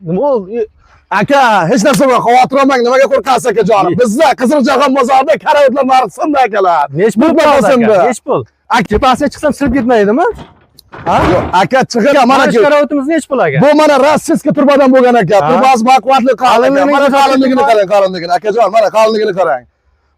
Nima oldu? Aka, hech narsa bilan xavotir olmang, nimaga qo'rqasiz akajonim? Bizda Qiziljahon bozorida karavotlar narxi sindi akalar. Nech pul bo'ladi? Nech pul? Tepasiga chiqsam sirib ketmaydimi? Ha? Yo'q, aka chiqib mana shu karavotimiz nech pul aka? Bu mana rossiyskiy turbadan bo'lgan aka. Turbasi baquvvatli qalinligini, mana qalinligini qarang, qalinligini. Akajon, mana qalinligini qarang.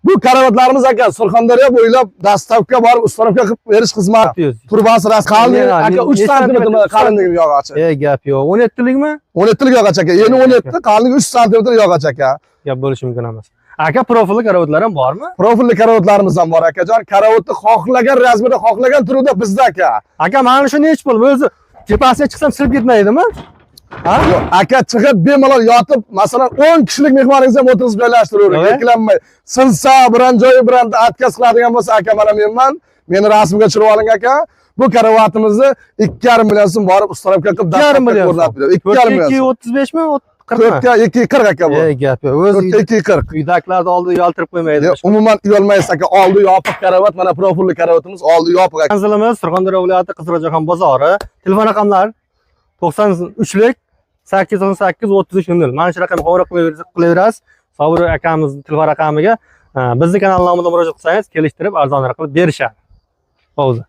Bu karavotlarimiz aka Surxondaryo bo'ylab dastavka borib, ustarovka qilib berish xizmati. Turbasi qalinligi aka 3 sm qalinligi yog'och. Gap yo'q. 17 likmi? 17 lik yog'och aka. Endi 17, qalinligi 3 sm yog'och aka. Gap bo'lishi mumkin emas. Aka profilli karavotlar ham bormi? Profilli karavotlarimiz ham bor akajon. Karavotni xohlagan razmerda, xohlagan turida bizda aka. Aka, mana shu nech pul? O'zi tepasiga chiqsam sirib ketmaydimi? Ha? Yo'q, aka chiqib bemalol yotib, masalan 10 kishilik mehmoningiz ham o'tirib joylashtiravering, ikkilanmay. Sinsa, biron joyi bilan atkaz qiladigan bo'lsa, aka mana menman. Meni rasmga tushirib oling aka. Bu karavotimizni 2,5 million so'm borib ustarovka qilib dastavka o'rnatib beradi. 2,5 million. 235 mi? 4 ga 240 aka bu. Gap yo'q. O'zi 240. Uydagilarni oldi yoltirib qo'ymaydi. Umuman uyolmaysiz aka. Oldi yopiq karavot, mana profilli karavotimiz oldi yopiq aka. Manzilimiz Surxondaryo viloyati Qiziljahon bozori. Telefon raqamlar 93lik 818 33 0. Mana shu raqamga qo'ng'iroq qilaverasiz. Sabir akamiz telefon raqamiga bizni kanal nomidan murojaat qilsangiz, kelishtirib arzonroq qilib berishadi. O'zi